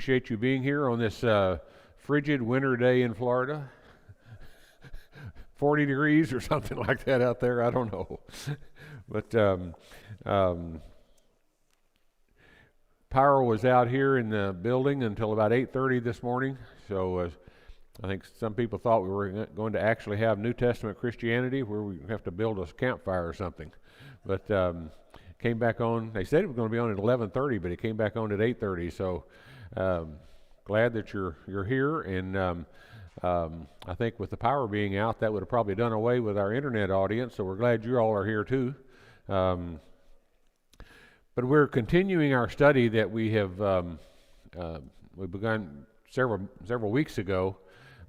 Appreciate you being here on this frigid winter day in Florida. 40 degrees or something like that out there, I don't know. But power was out here in the building until about 8:30 this morning, so I think some people thought we were going to actually have New Testament Christianity where we have to build a campfire or something. But came back on, they said it was going to be on at 11:30, but it came back on at 8:30, so glad that you're here, and I think with the power being out, that would have probably done away with our internet audience, so we're glad you all are here too. But we're continuing our study that we begun several weeks ago,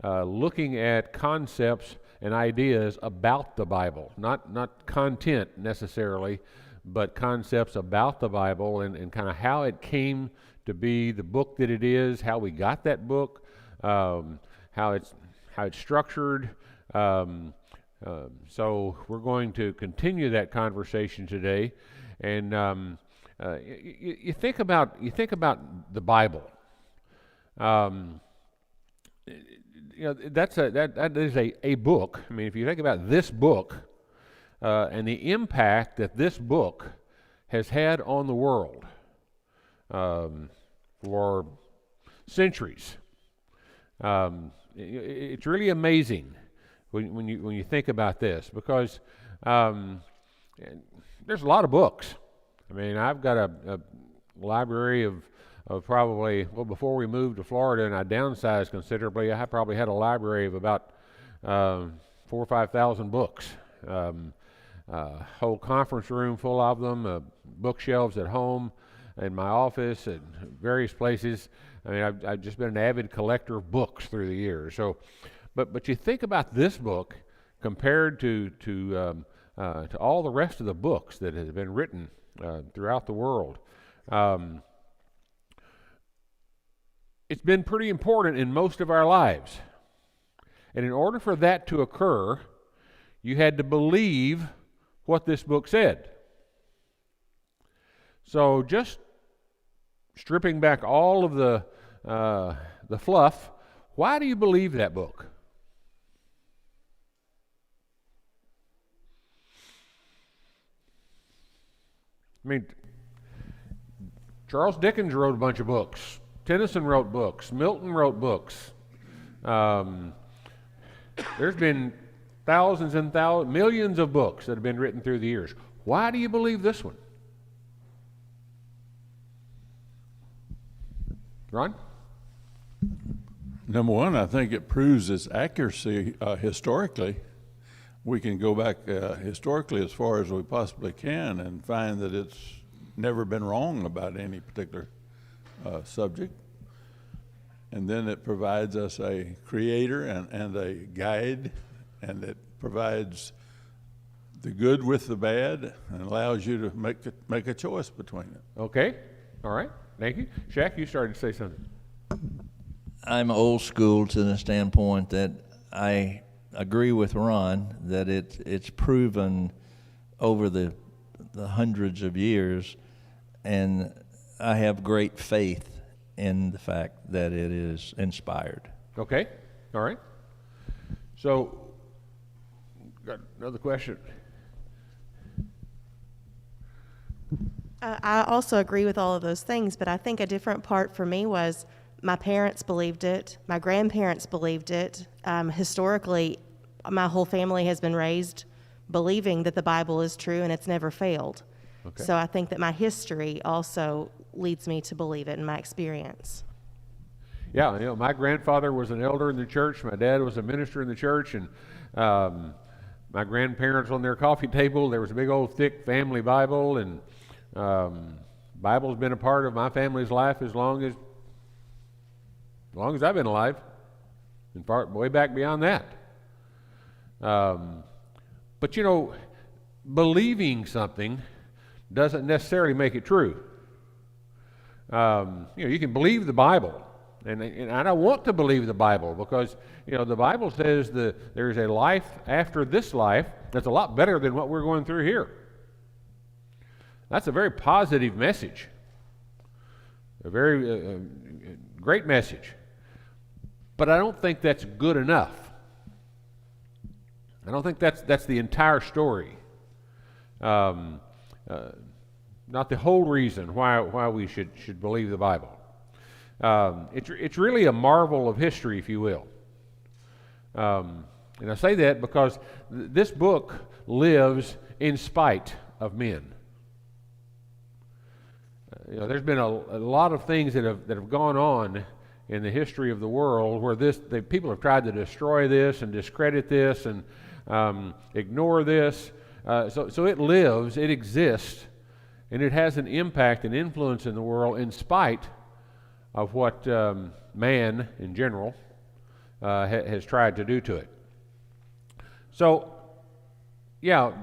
looking at concepts and ideas about the Bible, not content necessarily, but concepts about the Bible and kind of how it came to be the book that it is, how we got that book, how it's structured. So we're going to continue that conversation today, and you think about the Bible. That is a book. I mean, if you think about this book and the impact that this book has had on the world for centuries, it's really amazing when you think about this, because there's a lot of books. I mean, I've got a library of probably, well, before we moved to Florida and I downsized considerably, I probably had a library of about 4,000 or 5,000 books. Whole conference room full of them, bookshelves at home, in my office, at various places. I mean, I've just been an avid collector of books through the years. So, but you think about this book compared to all the rest of the books that have been written throughout the world. It's been pretty important in most of our lives. And in order for that to occur, you had to believe what this book said. So just stripping back all of the fluff, why do you believe that book? I mean, Charles Dickens wrote a bunch of books. Tennyson wrote books. Milton wrote books. There's been thousands and millions of books that have been written through the years. Why do you believe this one? Ron? Number one, I think it proves its accuracy historically. We can go back historically as far as we possibly can and find that it's never been wrong about any particular subject. And then it provides us a creator and a guide, and it provides the good with the bad and allows you to make a choice between it. Okay. All right. Thank you. Shaq, you started to say something. I'm old school to the standpoint that I agree with Ron that it's proven over the hundreds of years, and I have great faith in the fact that it is inspired. Okay. All right. So, got another question. I also agree with all of those things, but I think a different part for me was my parents believed it, my grandparents believed it. Historically, my whole family has been raised believing that the Bible is true and it's never failed. Okay. So I think that my history also leads me to believe it in my experience. Yeah, my grandfather was an elder in the church. My dad was a minister in the church, and my grandparents on their coffee table, there was a big old thick family Bible, and Bible's been a part of my family's life as long as I've been alive, and way back beyond that. But believing something doesn't necessarily make it true. You can believe the Bible, and I don't want to believe the Bible because the Bible says that there's a life after this life that's a lot better than what we're going through here. That's a very positive message. A very great message. But I don't think that's good enough. I don't think that's the entire story. Not the whole reason why we should believe the Bible. It's really a marvel of history, if you will. And I say that because this book lives in spite of men. There's been a lot of things that have gone on in the history of the world where people have tried to destroy this and discredit this and ignore this. So it lives, it exists, and it has an impact and influence in the world in spite of what man in general has tried to do to it. So, yeah,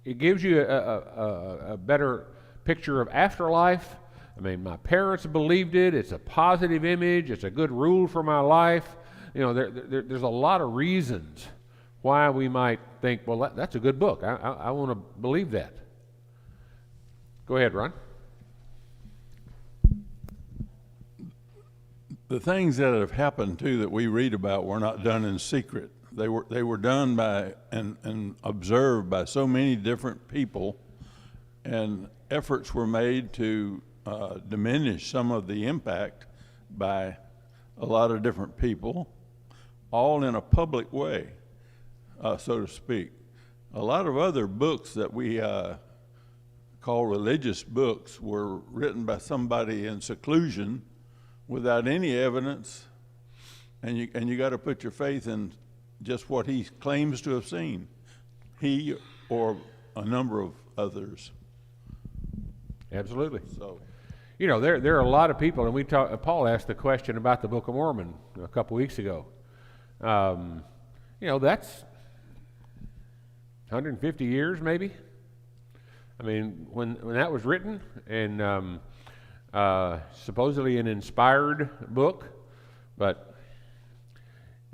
it gives you a better picture of afterlife. I mean, my parents believed it. It's a positive image. It's a good rule for my life. There's a lot of reasons why we might think, well, that's a good book. I want to believe that. Go ahead, Ron. The things that have happened too that we read about were not done in secret. They were done by and observed by so many different people, and efforts were made to diminish some of the impact by a lot of different people, all in a public way, so to speak. A lot of other books that we call religious books were written by somebody in seclusion without any evidence, and you got to put your faith in just what he claims to have seen, he or a number of others. Absolutely. So, there are a lot of people, and Paul asked the question about the Book of Mormon a couple weeks ago. That's 150 years maybe. I mean, when that was written, and supposedly an inspired book, but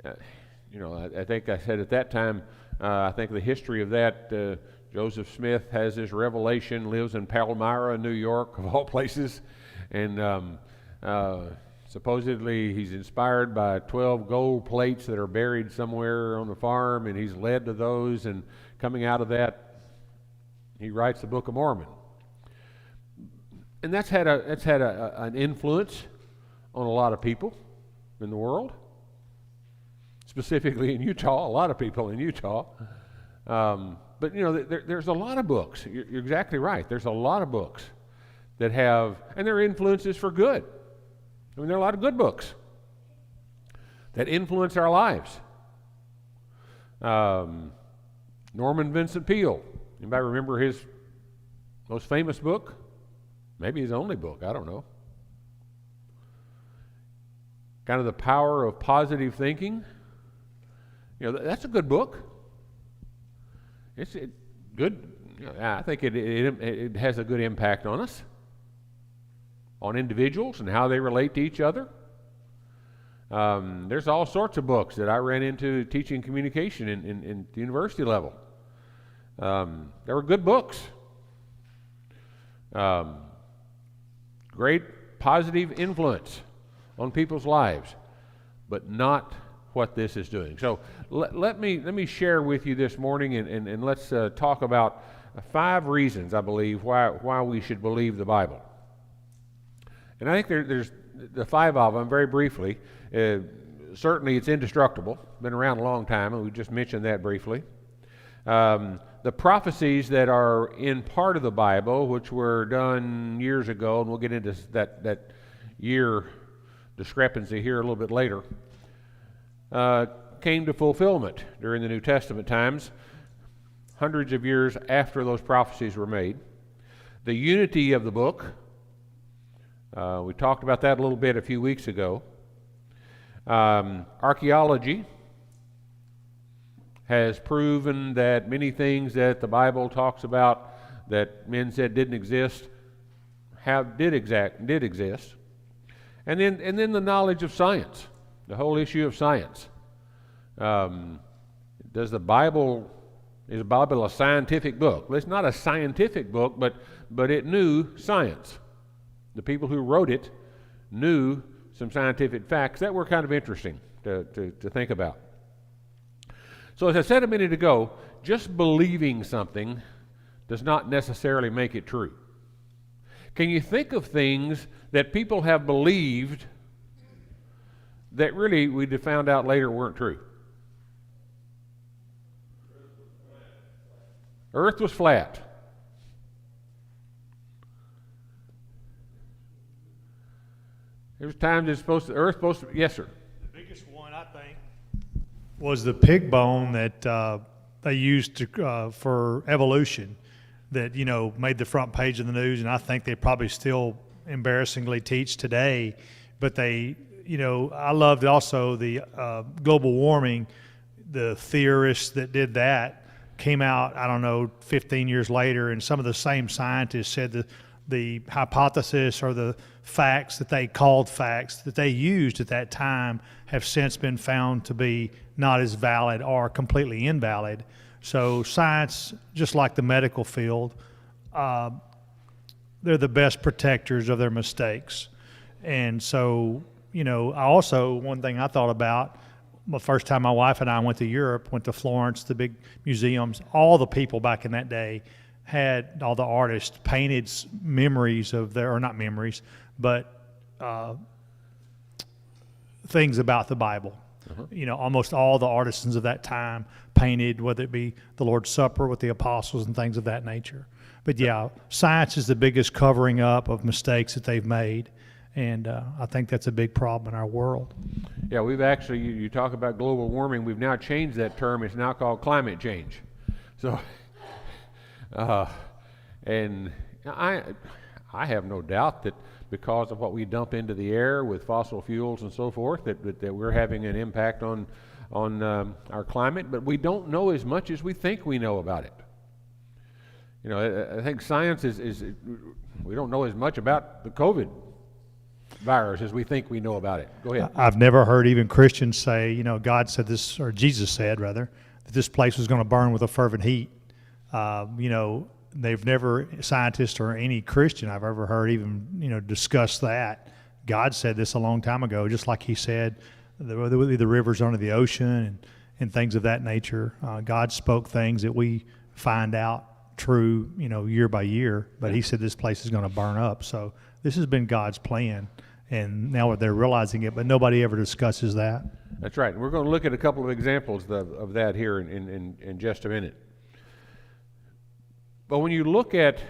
I think I said at that time, I think the history of that, Joseph Smith has this revelation, lives in Palmyra, New York, of all places, and supposedly he's inspired by 12 gold plates that are buried somewhere on the farm, and he's led to those, and coming out of that, he writes the Book of Mormon. And that's had an influence on a lot of people in the world, specifically in Utah, a lot of people in Utah. But there's a lot of books. You're exactly right. There's a lot of books that have, and their influences for good. I mean, there are a lot of good books that influence our lives. Norman Vincent Peale. Anybody remember his most famous book? Maybe his only book, I don't know. Kind of The Power of Positive Thinking. That's a good book. It's good. I think it has a good impact on us, on individuals and how they relate to each other. There's all sorts of books that I ran into teaching communication in the university level. There were good books. Great positive influence on people's lives, but not what this is doing. So let me share with you this morning, and let's talk about 5 reasons, I believe, why we should believe the Bible. And I think there's the 5 of them very briefly. Certainly it's indestructible, been around a long time, and we just mentioned that briefly. The prophecies that are in part of the Bible, which were done years ago, and we'll get into that year discrepancy here a little bit later, came to fulfillment during the New Testament times, hundreds of years after those prophecies were made. The unity of the book, we talked about that a little bit a few weeks ago. Archaeology has proven that many things that the Bible talks about that men said didn't exist did exist. And then the knowledge of science, the whole issue of science. Is the Bible a scientific book? Well, it's not a scientific book, but it knew science. the people who wrote it knew some scientific facts that were kind of interesting to think about. So as I said a minute ago, just believing something does not necessarily make it true. Can you think of things that people have believed that really we found out later weren't true? Earth was flat. There was times it's supposed to, Earth supposed to, yes, sir. The biggest one, I think, was the pig bone that they used to, for evolution, that, you know, made the front page of the news, and I think they probably still embarrassingly teach today. But they, you know, I loved also the global warming. The theorists that did that came out, I don't know, 15 years later, and some of the same scientists said that the hypothesis or the facts that they called facts that they used at that time have since been found to be not as valid or completely invalid. So science, just like the medical field, they're the best protectors of their mistakes. And so, you know, one thing I thought about, the first time my wife and I went to Europe, went to Florence, the big museums, all the people back in that day had, all the artists painted memories of their, or not memories, but things about the Bible. You know, almost all the artisans of that time painted, whether it be the Lord's Supper with the apostles and things of that nature. But yeah, science is the biggest covering up of mistakes that they've made. And I think that's a big problem in our world. Yeah, we've actually, you talk about global warming, we've now changed that term. It's now called climate change. So, and I have no doubt that because of what we dump into the air with fossil fuels and so forth, that we're having an impact on our climate, but we don't know as much as we think we know about it. You know, I think science is we don't know as much about the COVID virus as we think we know about it. Go ahead. I've never heard even Christians say, you know, God said this, or Jesus said rather, that this place was going to burn with a fervent heat. You know, they've never, scientists or any Christian I've ever heard even, you know, discuss that. God said this a long time ago, just like he said there would be the rivers under the ocean and things of that nature. God spoke things that we find out true, you know, year by year, but he said this place is going to burn up. So this has been God's plan, and now they're realizing it, but nobody ever discusses that. That's right. We're going to look at a couple of examples of that here in just a minute. But when you look at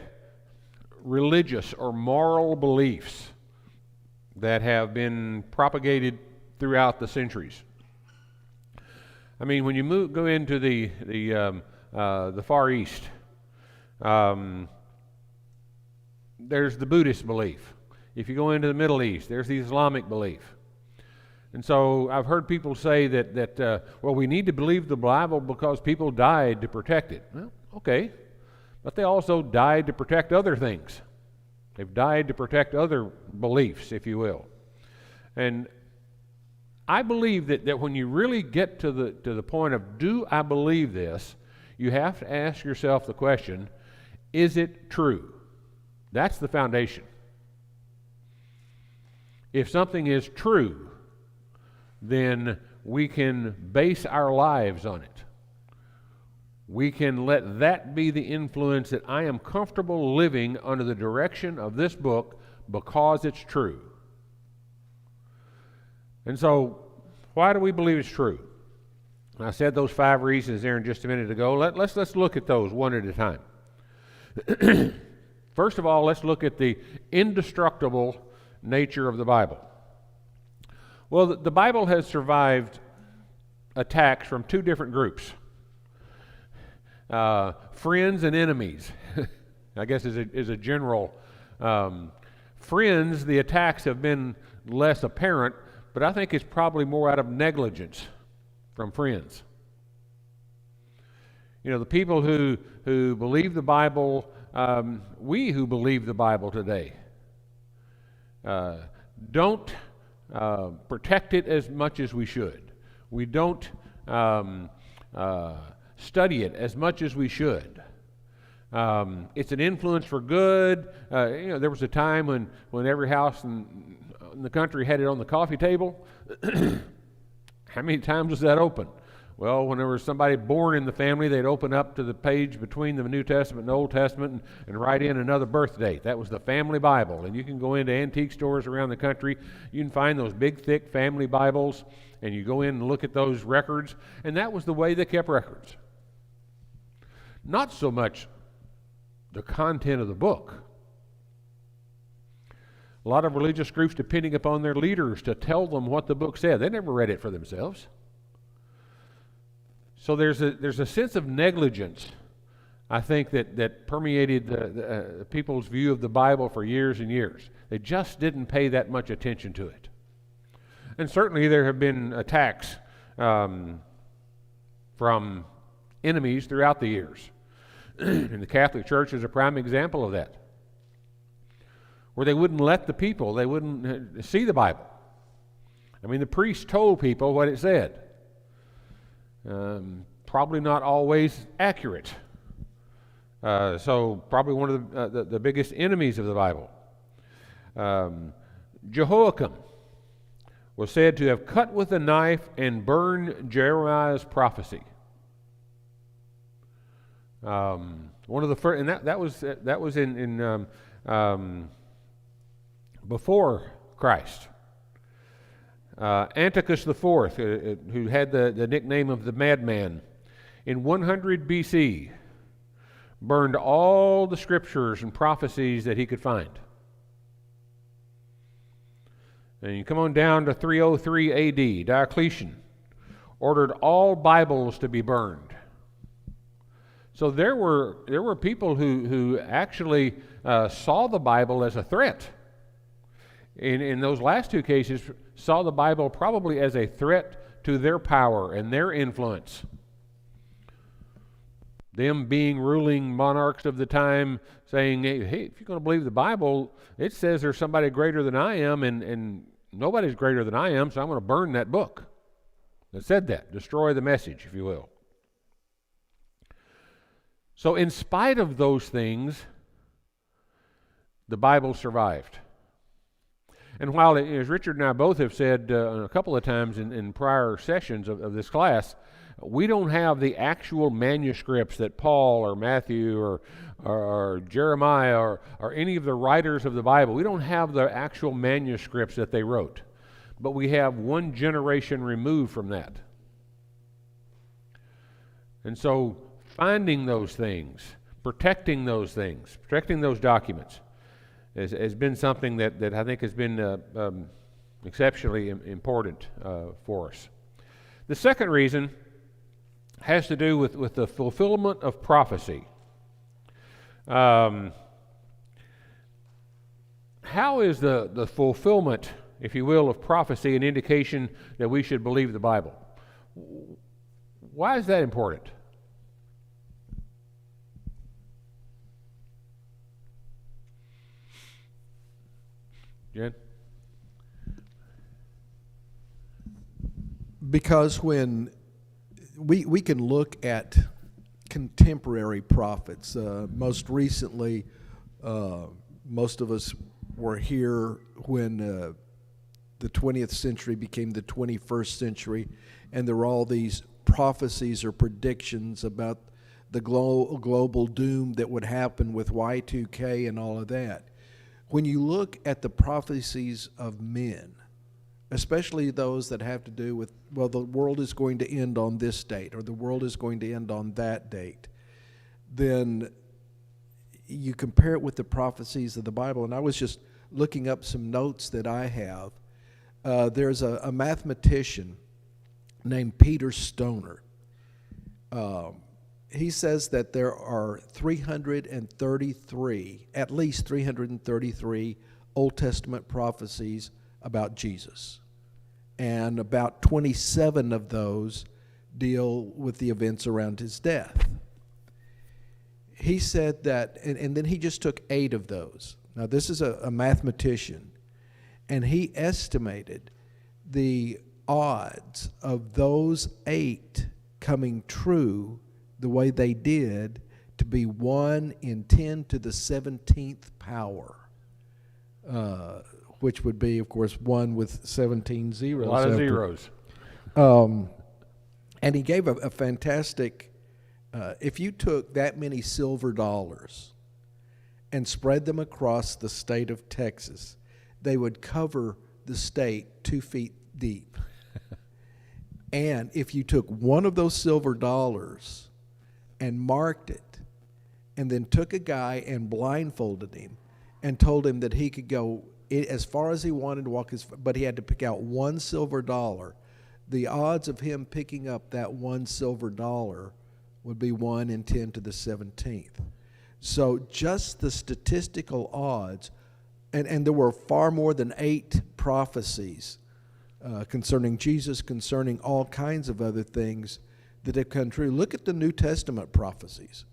religious or moral beliefs that have been propagated throughout the centuries, I mean, when you go into the Far East, there's the Buddhist belief. If you go into the Middle East, there's the Islamic belief. And so I've heard people say that well, we need to believe the Bible because people died to protect it. Well, okay. But they also died to protect other things. They've died to protect other beliefs, if you will. And I believe that when you really get to the point of, do I believe this, you have to ask yourself the question, is it true? That's the foundation. If something is true, then we can base our lives on it. We can let that be the influence that I am comfortable living under the direction of this book because it's true. And so, why do we believe it's true? I said those 5 reasons there in just a minute ago. Let's look at those one at a time. First of all, let's look at the indestructible nature of the Bible. Well, the Bible has survived attacks from 2 different groups. Friends and enemies, I guess is a general. Friends, the attacks have been less apparent, but I think it's probably more out of negligence from friends. You know, the people who believe the Bible, we who believe the Bible today, don't protect it as much as we should. We don't study it as much as we should. It's an influence for good. There was a time when every house in the country had it on the coffee table. How many times was that open? Well, when there was somebody born in the family, they'd open up to the page between the New Testament and Old Testament and write in another birth date. That was the family Bible. And you can go into antique stores around the country. You can find those big, thick family Bibles, and you go in and look at those records. And that was the way they kept records. Not so much the content of the book. A lot of religious groups depending upon their leaders to tell them what the book said. They never read it for themselves. So there's a sense of negligence, I think, that permeated the people's view of the Bible for years and years. They just didn't pay that much attention to it. And certainly there have been attacks from enemies throughout the years. And the Catholic Church is a prime example of that, where they wouldn't let the people, they wouldn't see the Bible. I mean, the priest told people what it said. Probably not always accurate. So probably one of the biggest enemies of the Bible. Jehoiakim was said to have cut with a knife and burned Jeremiah's prophecy. One of the first, and that was in before Christ. Antiochus IV, who had the nickname of the Madman, in 100 BC, burned all the scriptures and prophecies that he could find. And you come on down to 303 AD, Diocletian ordered all Bibles to be burned. So there were people who actually saw the Bible as a threat. In those last two cases, saw the Bible probably as a threat to their power and their influence. Them being ruling monarchs of the time saying, hey, if you're going to believe the Bible, it says there's somebody greater than I am, and nobody's greater than I am, so I'm going to burn that book that said that. Destroy the message, if you will. So in spite of those things, the Bible survived. And while, as Richard and I both have said a couple of times in prior sessions of this class, we don't have the actual manuscripts that Paul or Matthew or Jeremiah or any of the writers of the Bible, we don't have the actual manuscripts that they wrote. But we have one generation removed from that. And so finding those things, protecting those documents, has been something that I think has been exceptionally important for us. The second reason has to do with the fulfillment of prophecy. How is the fulfillment, if you will, of prophecy an indication that we should believe the Bible? Why is that important? Jen? Because when we can look at contemporary prophets, most recently, most of us were here when the 20th century became the 21st century, and there were all these prophecies or predictions about the global doom that would happen with Y2K and all of that. When you look at the prophecies of men, especially those that have to do with, well, the world is going to end on this date or the world is going to end on that date, then you compare it with the prophecies of the Bible. And I was just looking up some notes that I have. There's a mathematician named Peter Stoner. He says that there are 333, at least 333 Old Testament prophecies about Jesus. And about 27 of those deal with the events around his death. He said that, and then he just took 8 of those. Now this is a mathematician, and he estimated the odds of those 8 coming true the way they did to be 1 in 10 to the 17th power, which would be, of course, 1 with 17 zeros. A lot of after. zeros. And he gave a fantastic, if you took that many silver dollars and spread them across the state of Texas, they would cover the state 2 feet deep. And if you took one of those silver dollars and marked it, and then took a guy and blindfolded him and told him that he could go as far as he wanted to walk, but he had to pick out one silver dollar, the odds of him picking up that one silver dollar would be 1 in 10 to the 17th. So just the statistical odds, and there were far more than 8 prophecies concerning Jesus, concerning all kinds of other things that have come true. Look at the New Testament prophecies.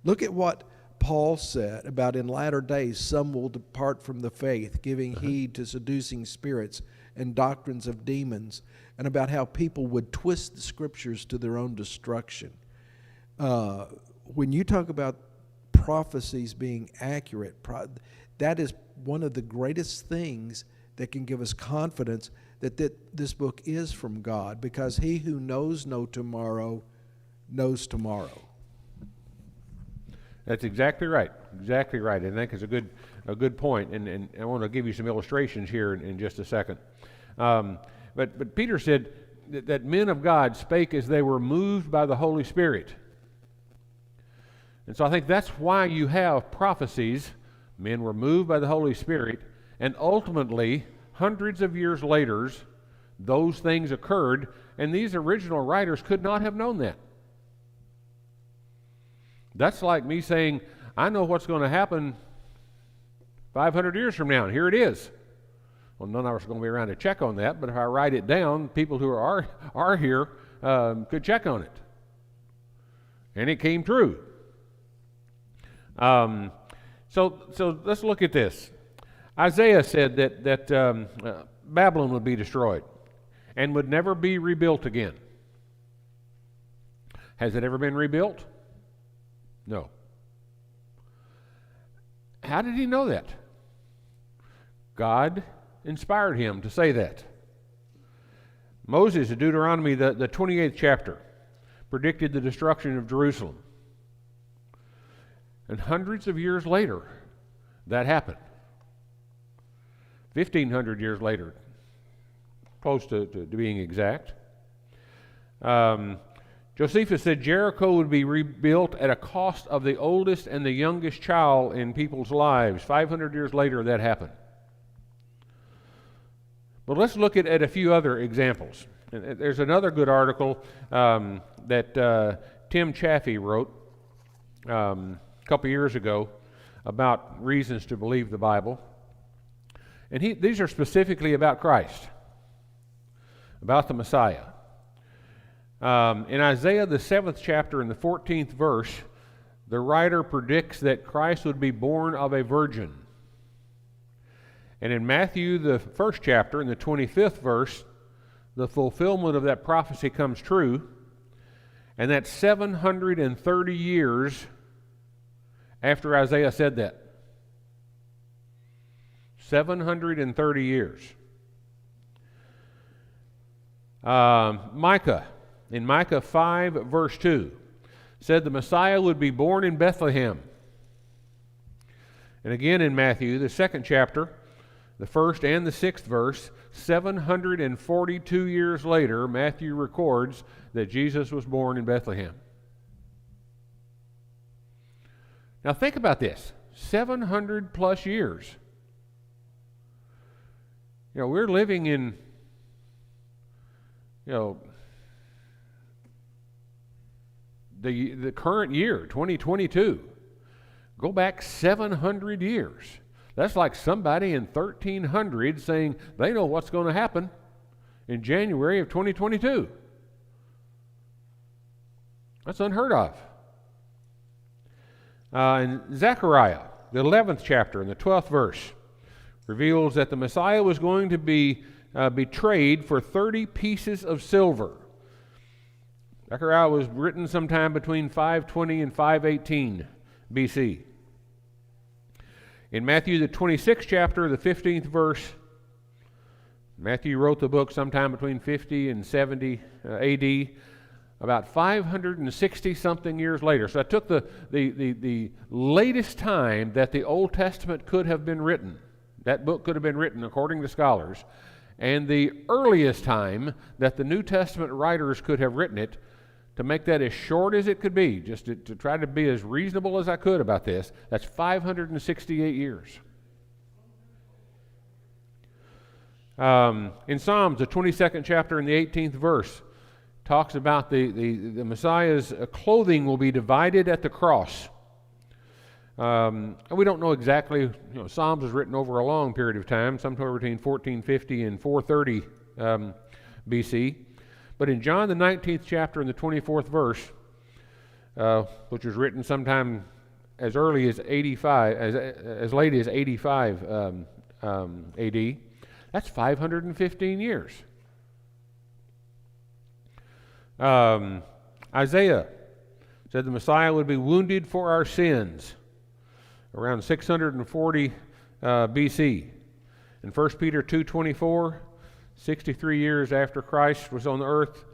Look at what Paul said about in latter days some will depart from the faith, giving heed to seducing spirits and doctrines of demons, and about how people would twist the scriptures to their own destruction. When you talk about prophecies being accurate, that is one of the greatest things that can give us confidence that this book is from God, because he who knows no tomorrow knows tomorrow. That's exactly right. Exactly right. And I think it's a good point. And I want to give you some illustrations here in just a second. But Peter said that men of God spake as they were moved by the Holy Spirit. And so I think that's why you have prophecies. Men were moved by the Holy Spirit, and ultimately, hundreds of years later, those things occurred, and these original writers could not have known that. That's like me saying, I know what's going to happen 500 years from now, and here it is. Well, none of us are going to be around to check on that, but if I write it down, people who are here could check on it. And it came true. So let's look at this. Isaiah said that Babylon would be destroyed and would never be rebuilt again. Has it ever been rebuilt? No. How did he know that? God inspired him to say that. Moses in Deuteronomy, the 28th chapter, predicted the destruction of Jerusalem. And hundreds of years later, that happened. 1,500 years later, close to being exact. Josephus said Jericho would be rebuilt at a cost of the oldest and the youngest child in people's lives. 500 years later, that happened. But let's look at a few other examples. There's another good article that Tim Chaffee wrote a couple years ago about reasons to believe the Bible. And these are specifically about Christ, about the Messiah. In Isaiah, the 7th chapter and the 14th verse, the writer predicts that Christ would be born of a virgin. And in Matthew, the 1st chapter and the 25th verse, the fulfillment of that prophecy comes true. And that's 730 years after Isaiah said that. 730 years. Micah, in Micah 5, verse 2, said the Messiah would be born in Bethlehem. And again in Matthew, the 2nd chapter, the 1st and the 6th verse, 742 years later, Matthew records that Jesus was born in Bethlehem. Now think about this, 700 plus years. You know, we're living in, the current year, 2022. Go back 700 years. That's like somebody in 1300 saying they know what's going to happen in January of 2022. That's unheard of. In Zechariah, the 11th chapter and the 12th verse, reveals that the Messiah was going to be betrayed for 30 pieces of silver. Zechariah was written sometime between 520 and 518 BC. In Matthew, the 26th chapter, the 15th verse, Matthew wrote the book sometime between 50 and 70 AD, about 560-something years later. So I took the latest time that the Old Testament could have been written. That book could have been written, according to scholars, and the earliest time that the New Testament writers could have written it, to make that as short as it could be, just to try to be as reasonable as I could about this, that's 568 years. In Psalms, the 22nd chapter and the 18th verse, talks about the Messiah's clothing will be divided at the cross. And we don't know exactly, Psalms was written over a long period of time, somewhere between 1450 and 430 BC. But in John the 19th chapter and the 24th verse, which was written sometime as early as 85, as late as 85 AD, that's 515 years. Isaiah said the Messiah would be wounded for our sins around 640 BC. In 1 Peter 2:24, 63 years after Christ was on the earth,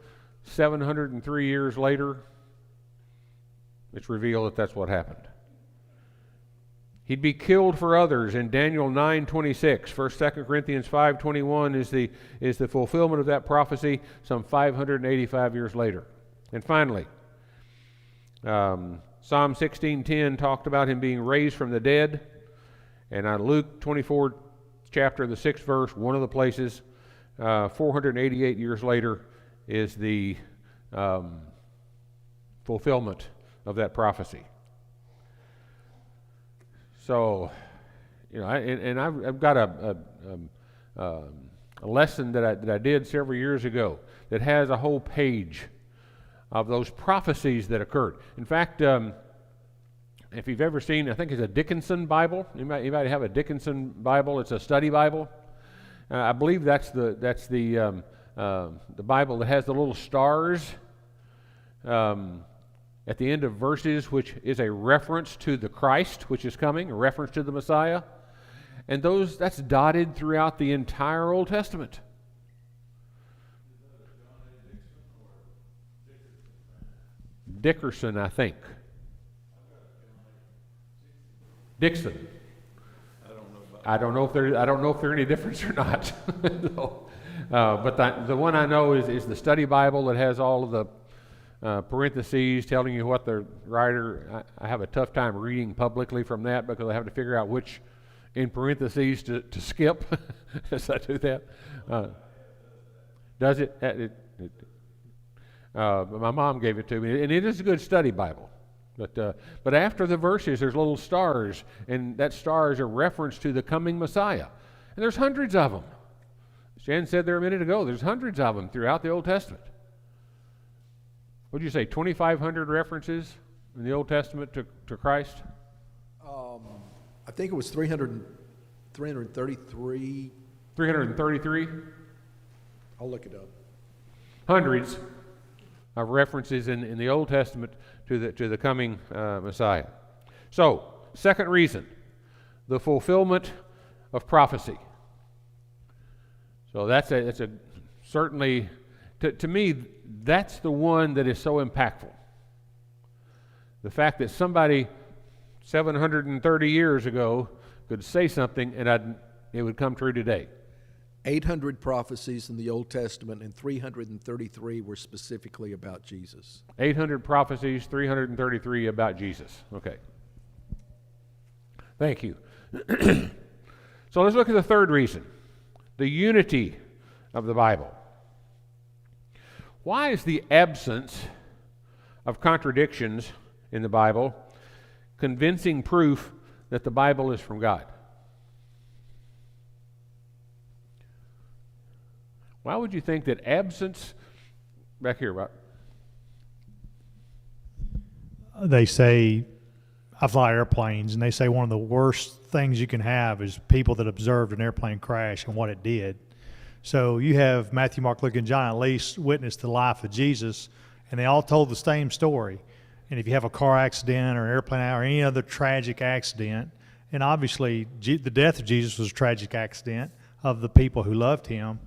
703 years later, it's revealed that that's what happened. He'd be killed for others in Daniel 9:26. 1-2 Corinthians 5:21 is the fulfillment of that prophecy some 585 years later. And finally, Psalm 16:10 talked about him being raised from the dead. And on Luke 24 chapter, the 6th verse, one of the places, 488 years later, is the fulfillment of that prophecy. So, I've got a lesson that I did several years ago that has a whole page of those prophecies that occurred. In fact, if you've ever seen, I think it's a Dickinson Bible. Anybody have a Dickinson Bible? It's a study Bible. I believe that's the Bible that has the little stars at the end of verses, which is a reference to the Christ, which is coming, a reference to the Messiah. And that's dotted throughout the entire Old Testament. Dickerson, I think. Dixon. I don't know if there's any difference or not. So, but the one I know is the study Bible that has all of the parentheses telling you what the writer. I have a tough time reading publicly from that because I have to figure out which in parentheses to skip as I do that. Does it? My mom gave it to me, and it is a good study Bible. But after the verses, there's little stars, and that star is a reference to the coming Messiah. And there's hundreds of them. Jan said there a minute ago, there's hundreds of them throughout the Old Testament. What did you say, 2,500 references in the Old Testament to Christ? I think it was 333. 333? I'll look it up. Hundreds of references in the Old Testament to the coming Messiah. So, second reason, the fulfillment of prophecy. So that's a certainly, to me, that's the one that is so impactful. The fact that somebody 730 years ago could say something and it would come true today. 800 prophecies in the Old Testament, and 333 were specifically about Jesus. 800 prophecies, 333 about Jesus. Okay. Thank you. So let's look at the third reason, the unity of the Bible. Why is the absence of contradictions in the Bible convincing proof that the Bible is from God? Why would you think that absence, back here, Rob? They say, I fly airplanes, and they say one of the worst things you can have is people that observed an airplane crash and what it did. So you have Matthew, Mark, Luke, and John at least witness the life of Jesus, and they all told the same story. And if you have a car accident or airplane or any other tragic accident, and obviously the death of Jesus was a tragic accident of the people who loved him,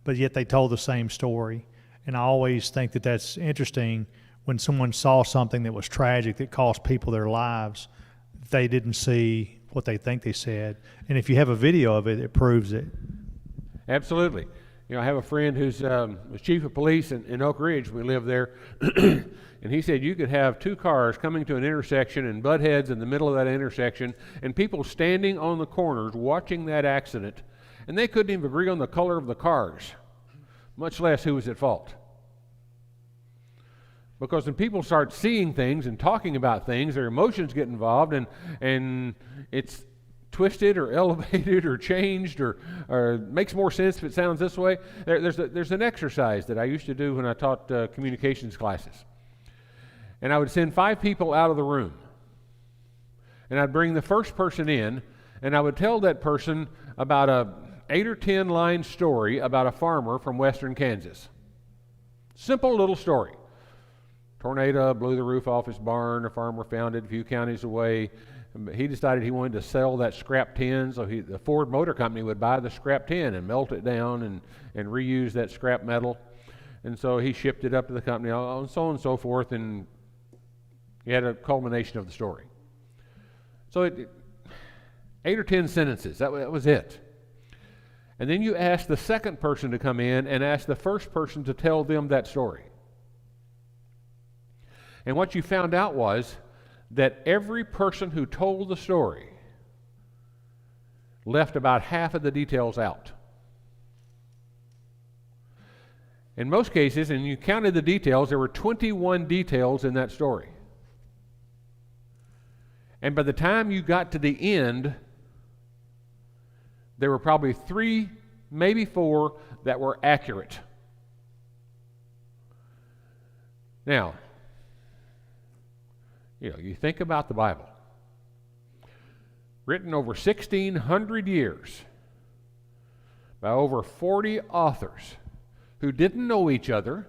but yet they told the same story. And I always think that that's interesting when someone saw something that was tragic that cost people their lives, they didn't see what they think they said. And if you have a video of it, it proves it. Absolutely. You know, I have a friend who's was chief of police in Oak Ridge. We live there. And he said you could have two cars coming to an intersection and butt heads in the middle of that intersection and people standing on the corners watching that accident, and they couldn't even agree on the color of the cars, much less who was at fault. Because when people start seeing things and talking about things, their emotions get involved, and it's twisted or elevated or changed or makes more sense if it sounds this way. There's an exercise that I used to do when I taught communications classes. And I would send 5 people out of the room. And I'd bring the first person in, and I would tell that person about a 8 or 10 line story about a farmer from western Kansas. Simple little story. Tornado blew the roof off his barn. A farmer found it a few counties away. He decided he wanted to sell that scrap tin, so the Ford Motor Company would buy the scrap tin and melt it down and reuse that scrap metal. And so he shipped it up to the company, and so on and so forth, and he had a culmination of the story. So 8 or 10 sentences, that was it. And then you ask the second person to come in and ask the first person to tell them that story. And what you found out was that every person who told the story left about half of the details out. In most cases, and you counted the details, there were 21 details in that story. And by the time you got to the end, there were probably 3, maybe 4 that were accurate. Now, you think about the Bible, written over 1,600 years by over 40 authors who didn't know each other.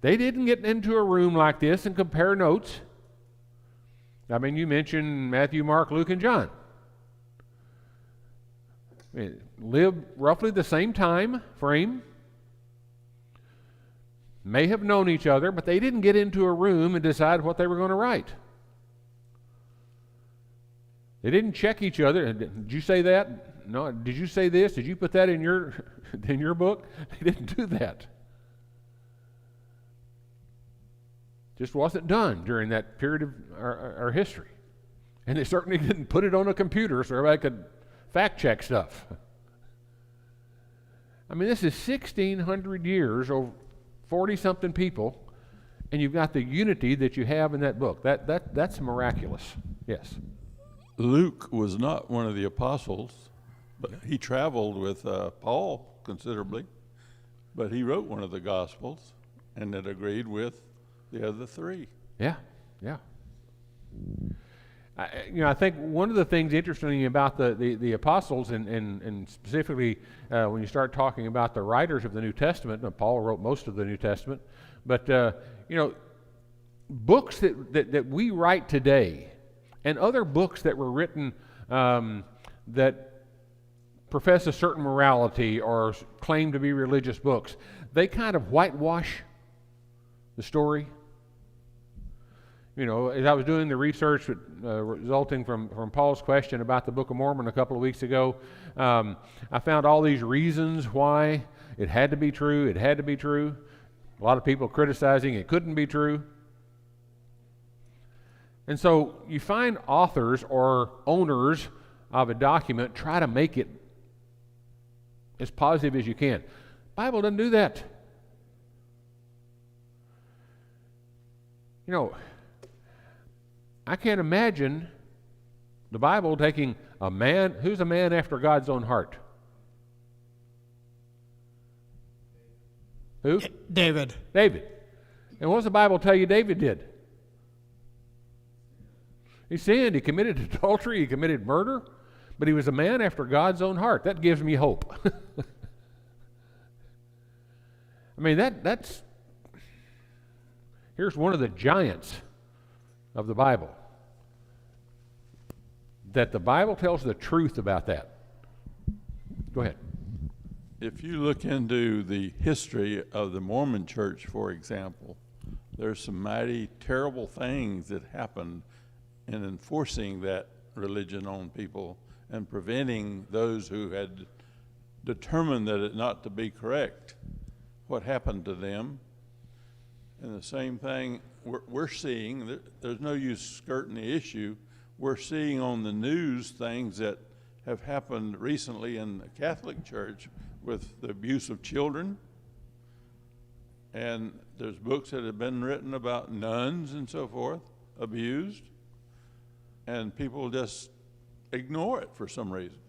They didn't get into a room like this and compare notes. I mean, you mentioned Matthew, Mark, Luke, and John. Lived roughly the same time frame. May have known each other, but they didn't get into a room and decide what they were going to write. They didn't check each other. Did you say that? No. Did you say this? Did you put that in your book? They didn't do that. Just wasn't done during that period of our history. And they certainly didn't put it on a computer so everybody could fact check stuff. I mean, this is 1,600 years, over 40-something people, and you've got the unity that you have in that book. That's miraculous. Yes. Luke was not one of the apostles, but he traveled with Paul considerably, but he wrote one of the Gospels, and it agreed with the other 3. Yeah. I think one of the things interesting about the apostles, and specifically when you start talking about the writers of the New Testament, and Paul wrote most of the New Testament, but books that we write today, and other books that were written that profess a certain morality or claim to be religious books, they kind of whitewash the story. As I was doing the research resulting from Paul's question about the Book of Mormon a couple of weeks ago, I found all these reasons why it had to be true. A lot of people criticizing it couldn't be true. And so you find authors or owners of a document try to make it as positive as you can. The Bible doesn't do that. I can't imagine the Bible taking a man, who's a man after God's own heart? Who? David. And what does the Bible tell you David did? He sinned, he committed adultery, he committed murder, but he was a man after God's own heart. That gives me hope. I mean, that's Here's one of the giants of the Bible. That the Bible tells the truth about that. Go ahead. If you look into the history of the Mormon Church, for example, there's some mighty terrible things that happened in enforcing that religion on people and preventing those who had determined that it not to be correct, what happened to them. And the same thing we're seeing, there's no use skirting the issue, we're seeing on the news things that have happened recently in the Catholic Church with the abuse of children. And there's books that have been written about nuns and so forth, abused, and people just ignore it for some reason.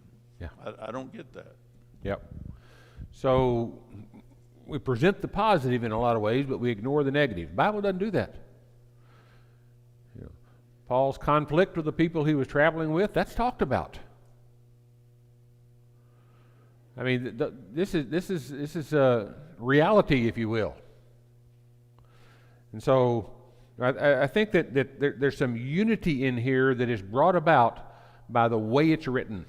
Yeah. I don't get that. Yep. So we present the positive in a lot of ways, but we ignore the negative. The Bible doesn't do that. You know, Paul's conflict with the people he was traveling with, that's talked about. I mean, this is a reality, if you will. And so I think that there's some unity in here that is brought about by the way it's written,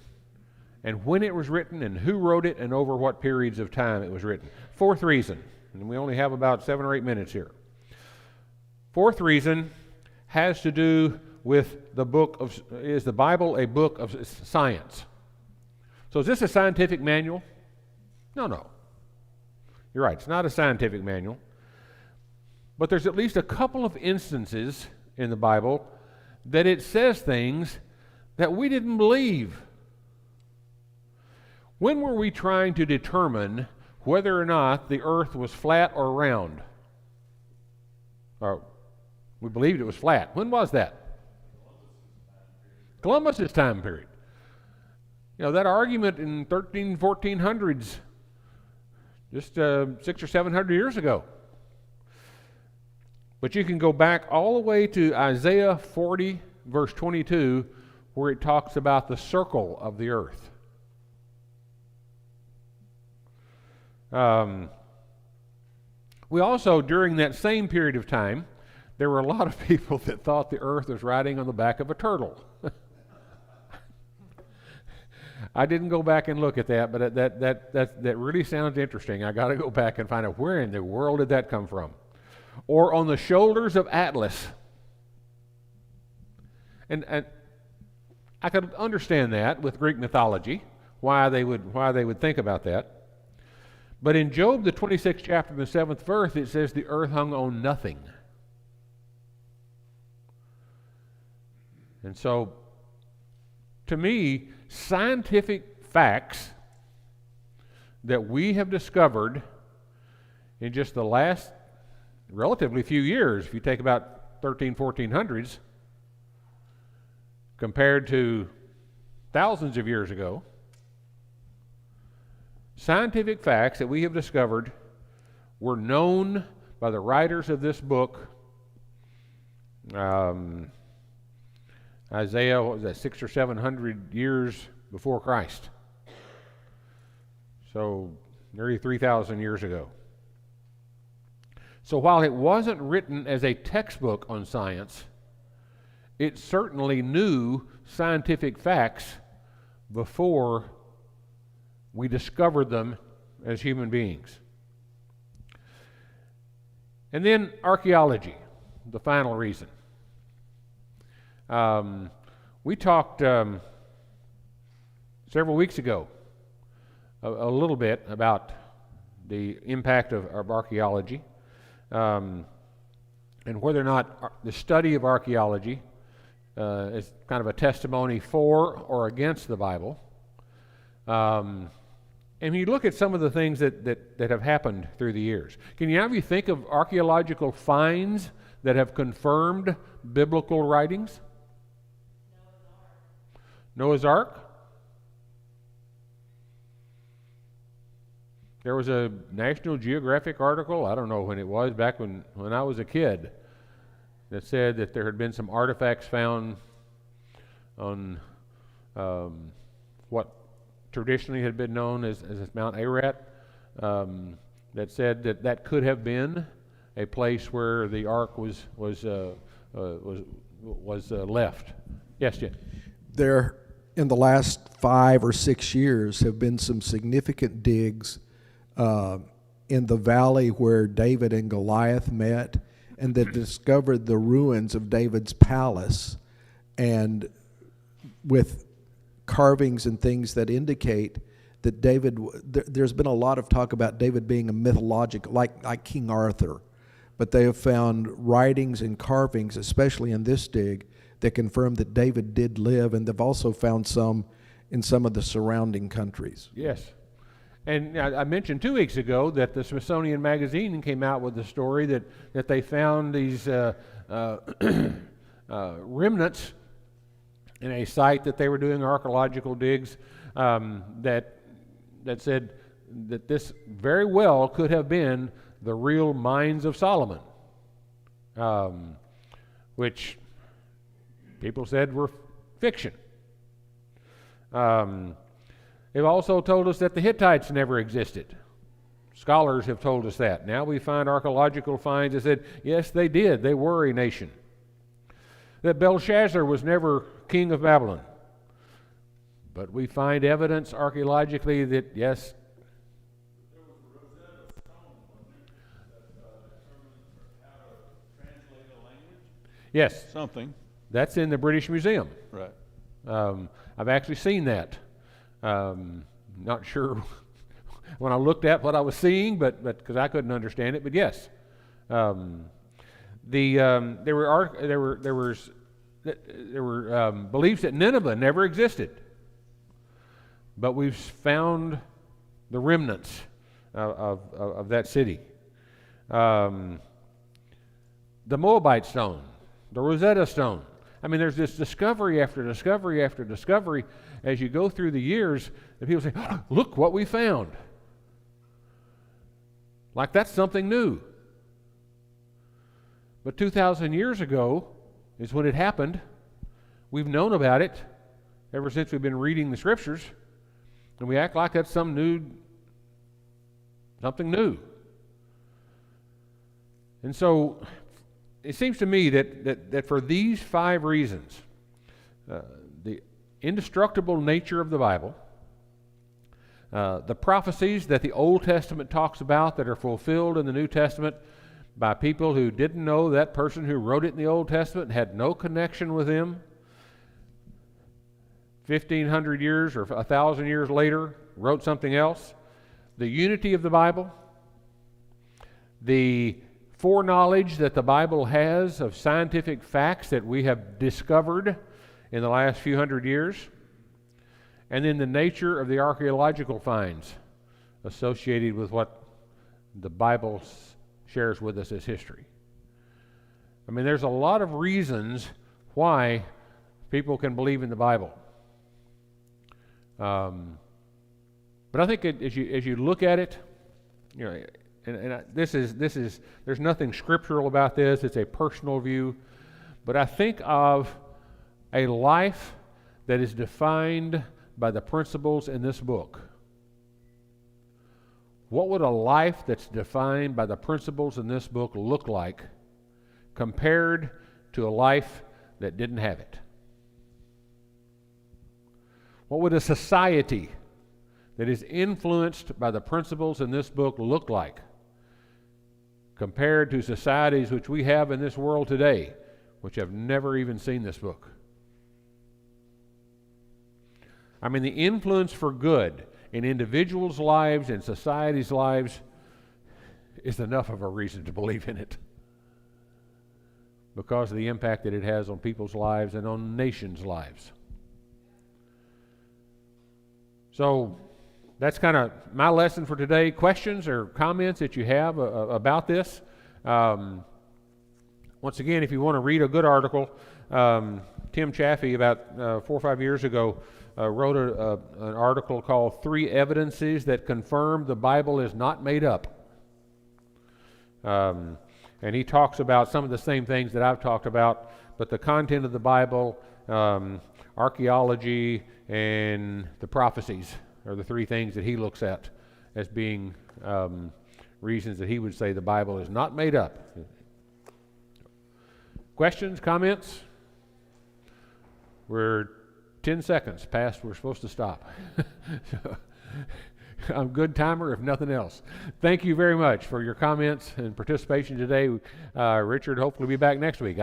and when it was written, and who wrote it, and over what periods of time it was written. Fourth reason, and we only have about 7 or 8 minutes here. Fourth reason has to do with the book of, is the Bible a book of science? So is this a scientific manual? No. You're right, it's not a scientific manual. But there's at least a couple of instances in the Bible that it says things that we didn't believe. When were we trying to determine whether or not the earth was flat or round? Or we believed it was flat. When was that? Columbus's time period. You know, that argument in 1400s, just 600 or 700 years ago. But you can go back all the way to Isaiah 40, verse 22, where it talks about the circle of the earth. We also, during that same period of time, there were a lot of people that thought the earth was riding on the back of a turtle. I didn't go back and look at that, but that really sounds interesting. I got to go back and find out where in the world did that come from. Or on the shoulders of Atlas. And I could understand that with Greek mythology, why they would think about that. But in Job, the 26th chapter, the 7th verse, it says the earth hung on nothing. And so, to me, scientific facts that we have discovered in just the last relatively few years, if you take about 1400s, compared to thousands of years ago, scientific facts that we have discovered were known by the writers of this book. Isaiah, what was that, 600 or 700 years before Christ. So nearly 3,000 years ago. So while it wasn't written as a textbook on science, it certainly knew scientific facts before we discovered them as human beings. And then archaeology, the final reason. We talked several weeks ago a little bit about the impact of archaeology and whether or not the study of archaeology is kind of a testimony for or against the Bible. And you look at some of the things that have happened through the years. Can you have you think of archaeological finds that have confirmed biblical writings? Noah's Ark. There was a National Geographic article, I don't know when it was, back when I was a kid, that said that there had been some artifacts found on what traditionally had been known as Mount Ararat, that said that could have been a place where the ark was left. Yes, Jim. There, in the last 5 or 6 years, have been some significant digs in the valley where David and Goliath met, and that discovered the ruins of David's palace, and with carvings and things that indicate that David, there's been a lot of talk about David being a mythological, like King Arthur, but they have found writings and carvings, especially in this dig, that confirm that David did live, and they've also found some in some of the surrounding countries. Yes. And I mentioned 2 weeks ago that the Smithsonian Magazine came out with the story that they found these remnants in a site that they were doing archaeological digs that said that this very well could have been the real mines of Solomon, which people said were fiction. They've also told us that the Hittites never existed. Scholars have told us that. Now we find archaeological finds that said, yes, they did. They were a nation. That Belshazzar was never king of Babylon. But we find evidence archaeologically that, yes. There was a Rosetta Stone, that determined how to translate a language? Yes. Something. That's in the British Museum. Right. I've actually seen that. Not sure when I looked at what I was seeing, but because I couldn't understand it. But yes, there were beliefs that Nineveh never existed, but we've found the remnants of that city. The Moabite stone, the Rosetta Stone. I mean, there's this discovery after discovery after discovery as you go through the years that people say, oh, look what we found. Like that's something new. But 2,000 years ago is when it happened. We've known about it ever since we've been reading the scriptures, and we act like that's something new. And so it seems to me that for these 5 reasons, the indestructible nature of the Bible, the prophecies that the Old Testament talks about that are fulfilled in the New Testament by people who didn't know that person who wrote it in the Old Testament and had no connection with him, 1,500 years or 1,000 years later wrote something else, the unity of the Bible, the foreknowledge that the Bible has of scientific facts that we have discovered in the last few hundred years, and then the nature of the archaeological finds associated with what the Bible shares with us as history. I mean, there's a lot of reasons why people can believe in the Bible. But I think as you look at it, you know, and this is there's nothing scriptural about this. It's a personal view, but I think of a life that is defined by the principles in this book. What would a life that's defined by the principles in this book look like compared to a life that didn't have it? What would a society that is influenced by the principles in this book look like compared to societies which we have in this world today, which have never even seen this book? I mean, the influence for good in individuals' lives and societies' lives is enough of a reason to believe in it, because of the impact that it has on people's lives and on nations' lives. So that's kind of my lesson for today. Questions or comments that you have about this? Once again, if you want to read a good article, Tim Chaffee about 4 or 5 years ago wrote an article called 3 Evidences That Confirm the Bible is Not Made Up. And he talks about some of the same things that I've talked about, but the content of the Bible, archaeology, and the prophecies are the 3 things that he looks at as being reasons that he would say the Bible is not made up. Questions, comments? We're 10 seconds past we're supposed to stop. I'm a good timer if nothing else. Thank you very much for your comments and participation today. Richard, hopefully be back next week.